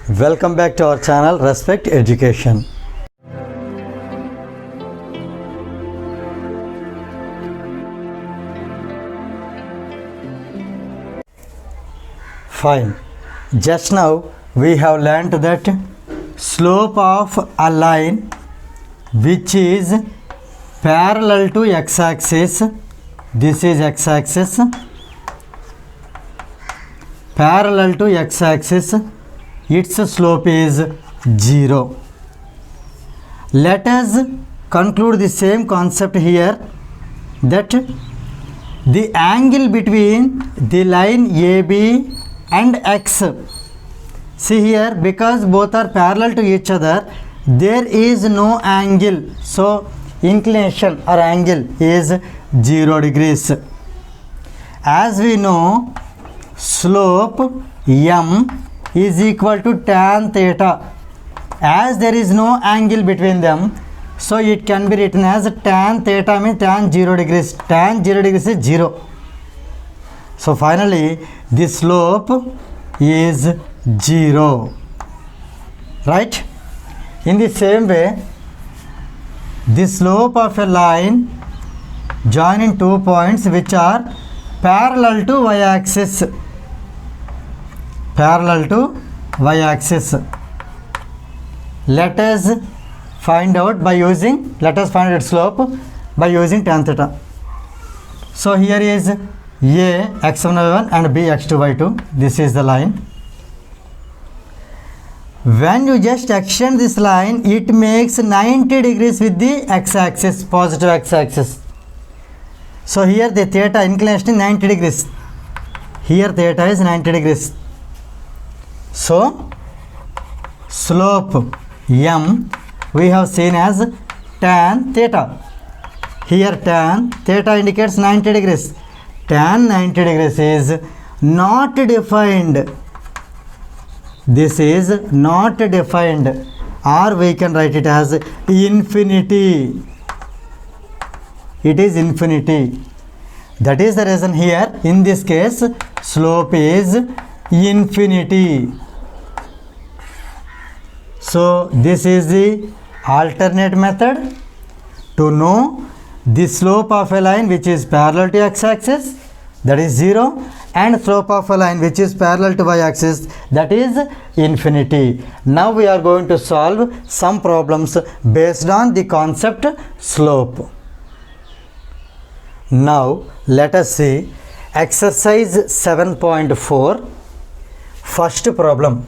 Welcome back to our channel Respect Education. Fine. Just now we have learnt that slope of a line which is parallel to x-axis. This is x-axis. Parallel to x-axis. Its slope is 0. Let us conclude the same concept here, that the angle between the line AB and X, see here, because both are parallel to each other, there is no angle, so inclination or angle is 0 degrees. As we know, slope M is equal to tan theta. As there is no angle between them, so it can be written as tan theta means tan 0 degrees. Tan 0 degrees is 0. So finally the slope is 0. Right? In the same way, the slope of a line joining two points which are parallel to y-axis. Parallel to y-axis. Let us find out its slope by using tan theta. So here is A x1 y1 and B x2 y2. This is the line. When you just extend this line, it makes 90 degrees with the x-axis, positive x-axis. So here the theta inclination is 90 degrees. Here theta is 90 degrees. So slope M we have seen as tan theta. Here tan theta indicates 90 degrees. Tan 90 degrees is not defined. This is not defined, or we can write it as infinity. It is infinity. That is the reason here in this case slope is infinity. So this is the alternate method to know the slope of a line which is parallel to x-axis, that is 0, and slope of a line which is parallel to y-axis, that is infinity. Now we are going to solve some problems based on the concept slope. Now let us see exercise 7.4. First problem.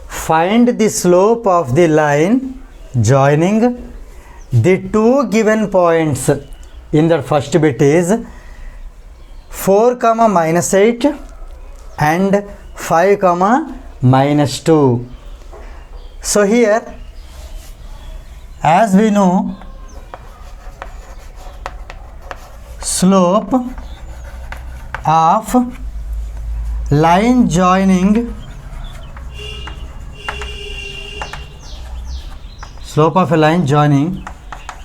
Find the slope of the line joining the two given points. In the first bit is 4, minus 8 and 5, minus 2. So here, as we know, slope of line joining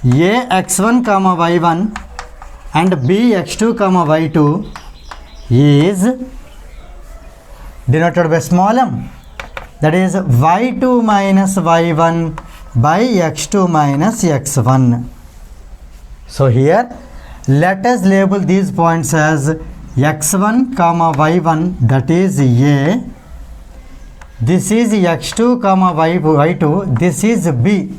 A x1, y1 and B x2, y2 is denoted by small m, that is y2 minus y1 by x2 minus x1. So here let us label these points as x1, y1, that is A. This is x2, y2, this is B.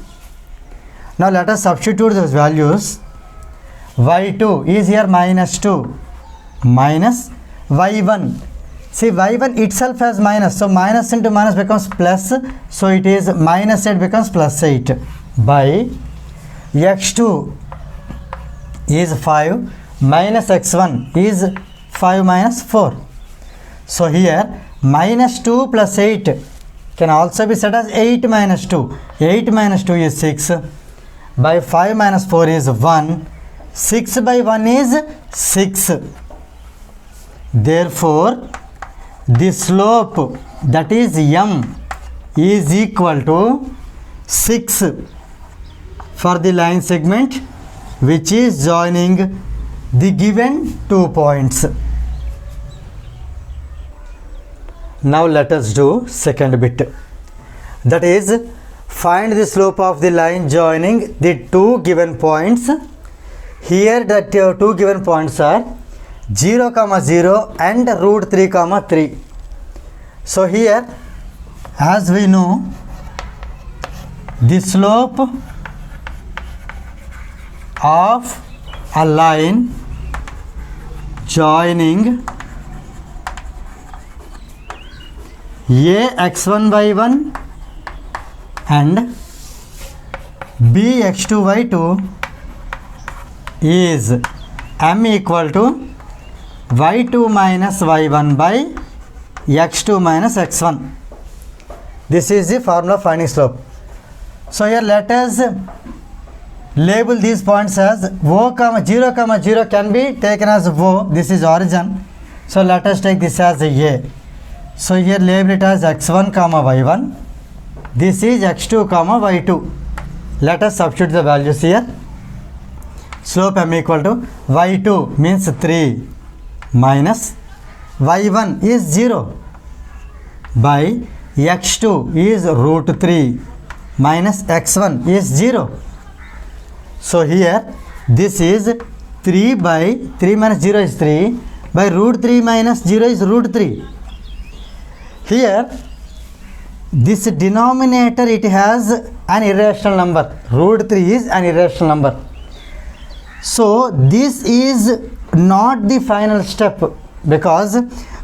Now let us substitute those values. y2 is here minus 2 minus y1. See, y1 itself has minus, so minus into minus becomes plus, so it is minus 8 becomes plus 8 by x2 is 5 minus x1 is 5 minus 4. So here minus 2 plus 8 can also be said as 8 minus 2. 8 minus 2 is 6 by 5 minus 4 is 1. 6 by 1 is 6. Therefore, the slope, that is M, is equal to 6 for the line segment which is joining the given 2 points. Now let us do second bit. That is, find the slope of the line joining the two given points. Here the two given points are 0, 0 and root 3, 3. So here, as we know, the slope of a line joining A x1 y1 and B x2 y2 is m equal to y2 minus y1 by x2 minus x1. This is the formula of finding slope. So here let us label these points as O, 0, 0 can be taken as O. This is origin. So let us take this as A. So here label it as x1, y1. This is x2, y2. Let us substitute the values here. Slope m equal to y2 means 3 minus y1 is 0 by x2 is root 3 minus x1 is 0. So here this is 3 by 3 minus 0 is 3 by root 3 minus 0 is root 3. Here this denominator, it has an irrational number. Root 3 is an irrational number. So this is not the final step, because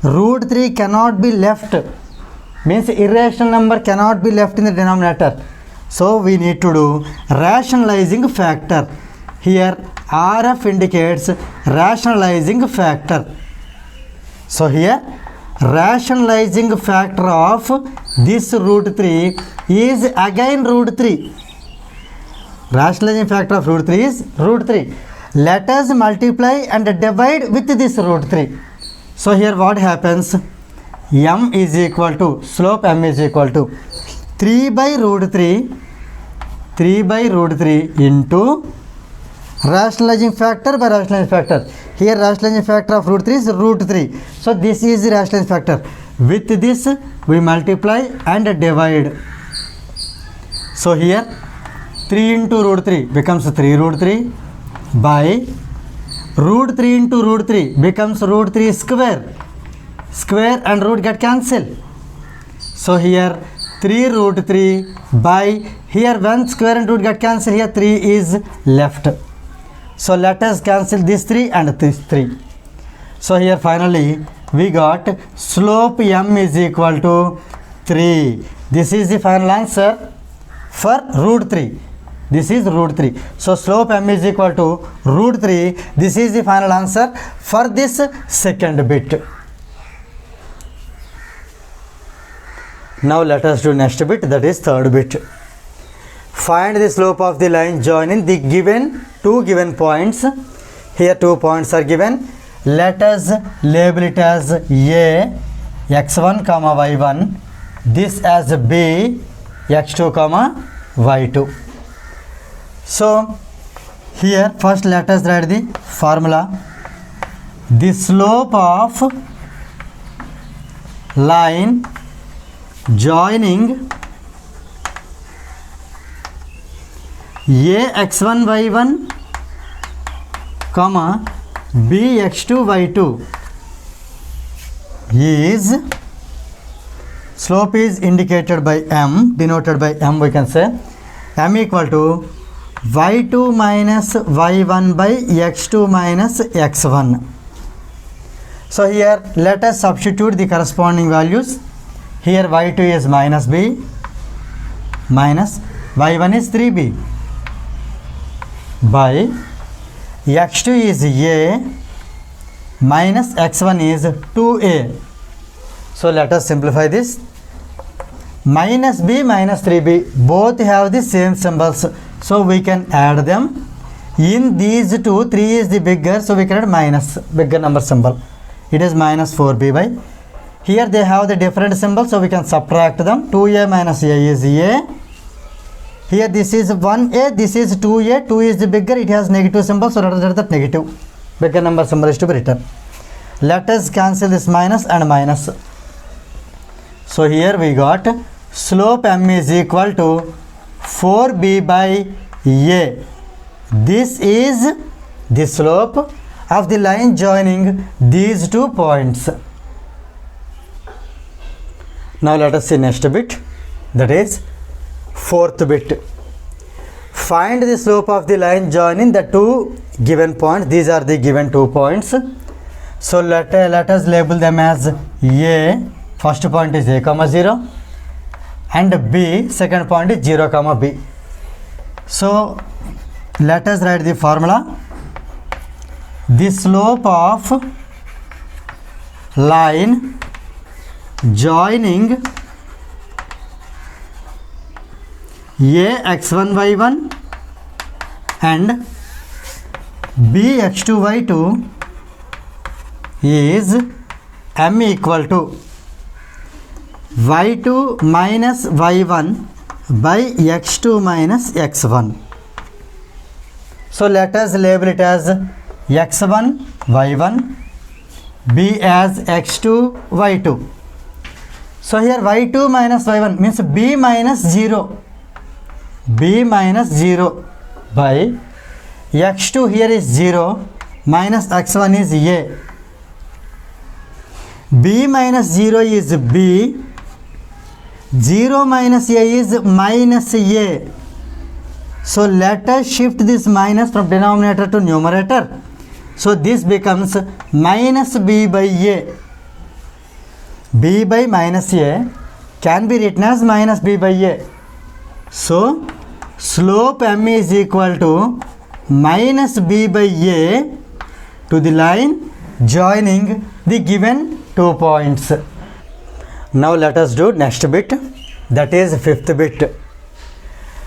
root 3 cannot be left, means irrational number cannot be left in the denominator. So we need to do rationalizing factor. Here RF indicates rationalizing factor. So here rationalizing factor of this root 3 is again root 3. Rationalizing factor of root 3 is root 3. Let us multiply and divide with this root 3. So here what happens? M is equal to, slope m is equal to 3 by root 3 into rationalizing factor by rationalizing factor. Here rationalizing factor of root 3 is root 3. So this is the rationalizing factor. With this we multiply and divide. So here 3 into root 3 becomes 3 root 3 by root 3 into root 3 becomes root 3 square. Square and root get cancelled. So here 3 root 3 by, here 1 square and root get cancelled, here 3 is left. So let us cancel this 3 and this 3. So here finally we got slope m is equal to 3. This is the final answer for root 3. This is root 3. So slope m is equal to root 3. This is the final answer for this second bit. Now let us do next bit, that is third bit. Find the slope of the line joining the given two given points. Here 2 points are given. Let us label it as A x1, y1. This as B x2, y2. So here first let us write the formula. The slope of line joining A x1 y1 comma B x2 y2 is, slope is indicated by m, denoted by m, we can say m equal to y2 minus y1 by x2 minus x1. So here let us substitute the corresponding values. Here y2 is minus b minus y1 is 3b by x2 is a minus x1 is 2a. So let us simplify this. Minus b minus 3b both have the same symbols, so we can add them. In these two, 3 is the bigger, so we can add minus, bigger number symbol. It is minus 4b by. Here they have the different symbols, so we can subtract them. 2a minus a is a. Here this is 1a, this is 2a, 2 is the bigger, it has negative symbol, so let us write that negative. Bigger number symbol is to be written. Let us cancel this minus and minus. So here we got slope m is equal to 4b by a. This is the slope of the line joining these 2 points. Now let us see next bit, that is 4th bit. Find the slope of the line joining the 2 given points. These are the given 2 points. So let us label them as A. First point is A comma 0, and B, second point is 0 comma B. So let us write the formula. The slope of line joining A x1 y1 and B x2 y2 is m equal to y2 minus y1 by x2 minus x1. So let us label it as x1 y1, B as x2 y2. So here y2 minus y1 means b minus 0. B minus 0 by x2 here is 0 minus x1 is a. B minus 0 is b. 0 minus a is minus a. So let us shift this minus from denominator to numerator. So this becomes minus b by a. B by minus a can be written as minus b by a. So slope m is equal to minus b by a to the line joining the given 2 points. Now let us do next bit, that is 5th bit.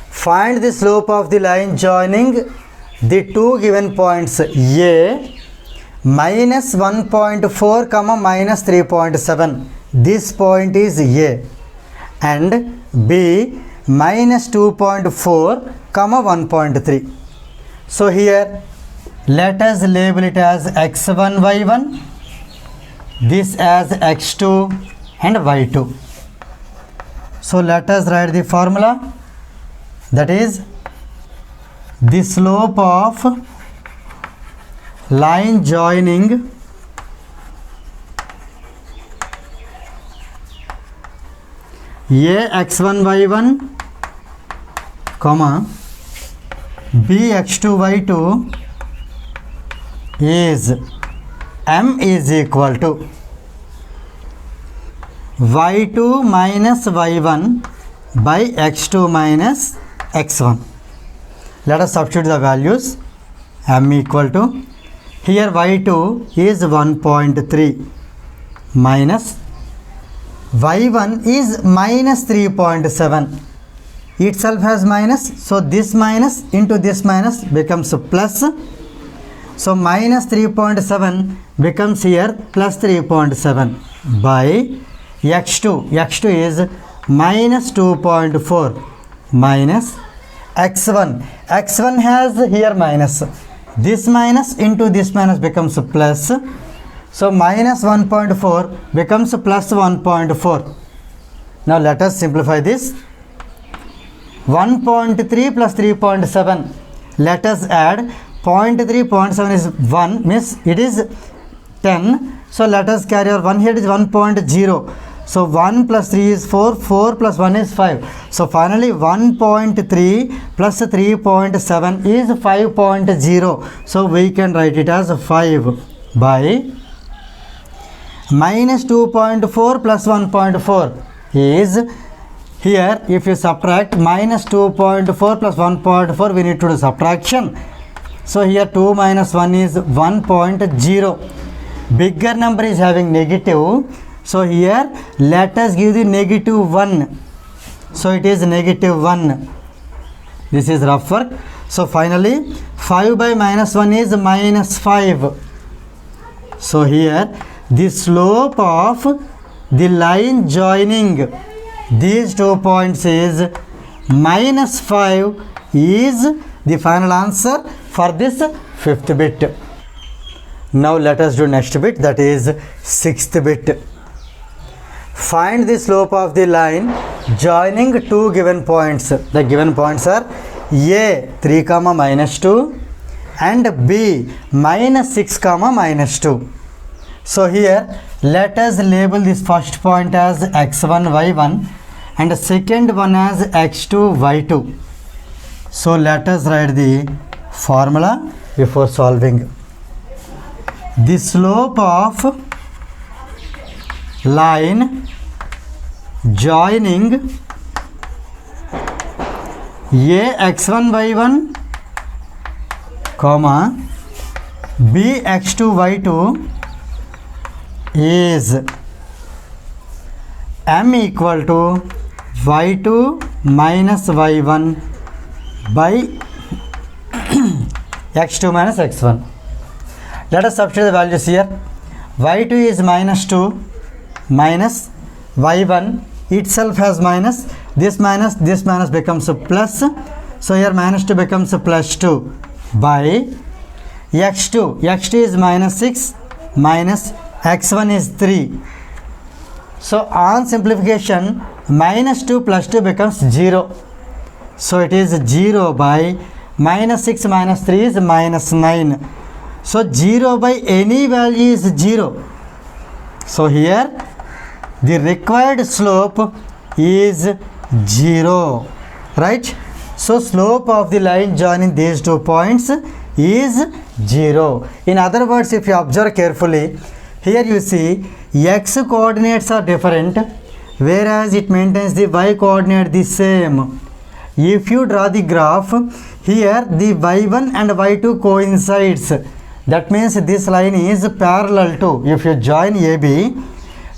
Find the slope of the line joining the 2 given points A minus 1.4 comma minus 3.7. This point is A, and B minus 2.4 comma 1.3. So here let us label it as x1 y1, this as x2 and y2. So let us write the formula, that is the slope of line joining A x1 y1 comma B x2 y2 is m is equal to y2 minus y1 by x2 minus x1. Let us substitute the values. M equal to, here y2 is 1.3 minus y1 is minus 3.7. Itself has minus, so this minus into this minus becomes plus. So minus 3.7 becomes here plus 3.7 by x2. x2 is minus 2.4 minus x1. x1 has here minus. This minus into this minus becomes plus. So minus 1.4 becomes plus 1.4. Now let us simplify this. 1.3 plus 3.7. Let us add 0.3, 0.7 is 1, means it is 10. So let us carry our 1 here, it is 1.0. So 1 plus 3 is 4, 4 plus 1 is 5. So finally 1.3 plus 3.7 is 5.0. So we can write it as 5 by minus 2.4 plus 1.4 is, here if you subtract minus 2.4 plus 1.4, we need to do subtraction. So here 2 minus 1 is 1.0. Bigger number is having negative. So here let us give the negative 1. So it is negative 1. This is rough work. So finally 5 by minus 1 is minus 5. So here the slope of the line joining these 2 points is minus 5 is the final answer for this 5th bit. Now let us do next bit, that is 6th bit. Find the slope of the line joining two given points. The given points are A 3 comma minus 2 and B minus 6 comma minus 2. So here let us label this first point as x1 y1 and the second one as x2 y2. So let us write the formula before solving. The slope of line joining A x1 y1 comma B x2 y2 is m equal to y2 minus y1 by x2 minus x1. Let us substitute the values here. y2 is minus 2 minus y1 itself has minus this minus becomes a plus. So here minus 2 becomes a plus 2 by x2 is minus 6 minus x1 is 3. So on simplification minus 2 plus 2 becomes 0. So it is 0 by minus 6 minus 3 is minus 9. So 0 by any value is 0. So here the required slope is 0, right? So slope of the line joining these 2 points is 0. In other words, if you observe carefully, here you see x coordinates are different whereas it maintains the y coordinate the same. If you draw the graph, here the y1 and y2 coincides. That means this line is parallel to, if you join AB,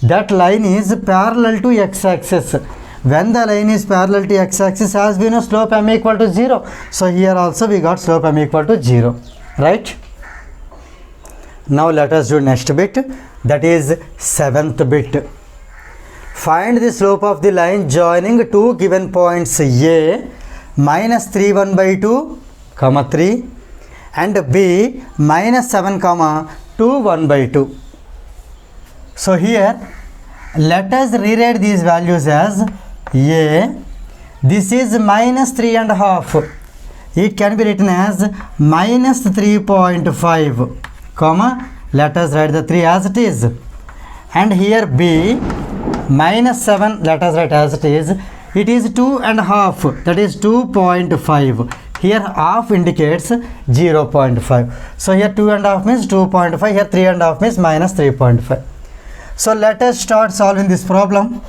that line is parallel to x-axis. When the line is parallel to x-axis, as we know, slope m equal to 0. So here also we got slope m equal to 0, right? Now let us do next bit, that is 7th bit. Find the slope of the line joining two given points A minus 3 1 by 2 comma 3 and B minus 7 comma 2 1 by 2. So here let us rewrite these values as A, this is minus 3 and half. It can be written as minus 3.5 comma, let us write the 3 as it is, and here B minus 7, let us write as it is. It is 2 and half, that is 2.5. Here half indicates 0.5. So here 2 and half means 2.5, here 3 and half means minus 3.5. So let us start solving this problem.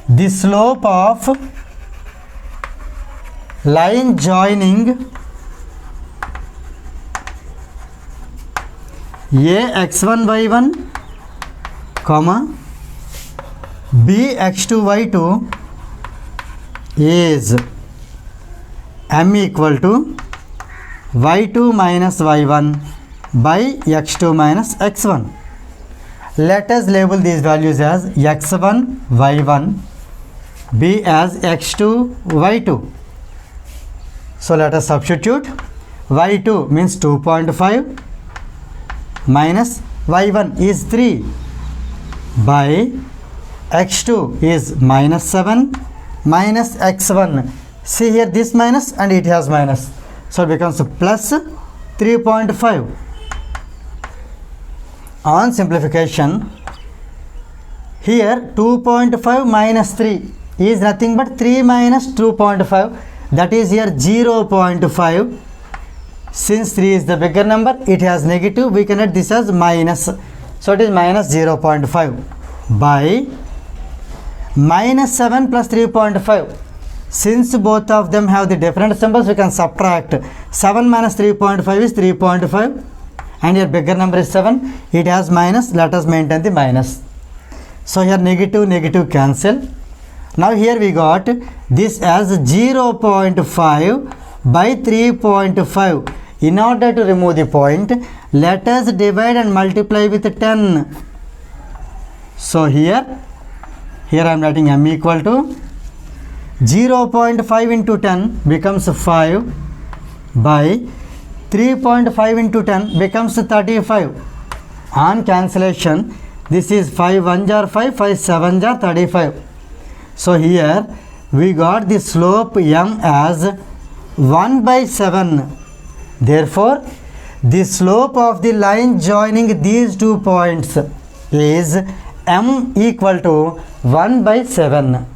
The slope of line joining A x1 y1 comma B x2 y2 is m equal to y2 minus y1 by x2 minus x1. Let us label these values as x1 y1, B as x2 y2. So let us substitute. y2 means 2.5 minus y1 is 3 by x2 is minus 7 minus x1. See here this minus and it has minus, so it becomes plus 3.5. On simplification, here 2.5 minus 3 is nothing but 3 minus 2.5, that is here 0.5. Since 3 is the bigger number, it has negative, we can write this as minus, so it is minus 0.5 by minus 7 plus 3.5. Since both of them have the different symbols, we can subtract. 7 minus 3.5 is 3.5 and your bigger number is 7, it has minus, let us maintain the minus. So here negative cancel. Now here we got this as 0.5 by 3.5. In order to remove the point, let us divide and multiply with 10. So here I am writing m equal to 0.5 into 10 becomes 5 by 3.5 into 10 becomes 35. On cancellation, This is 5 1s are 5, 5 7s are 35. So here we got the slope m as 1 by 7. Therefore, the slope of the line joining these 2 points is m equal to 1 by 7.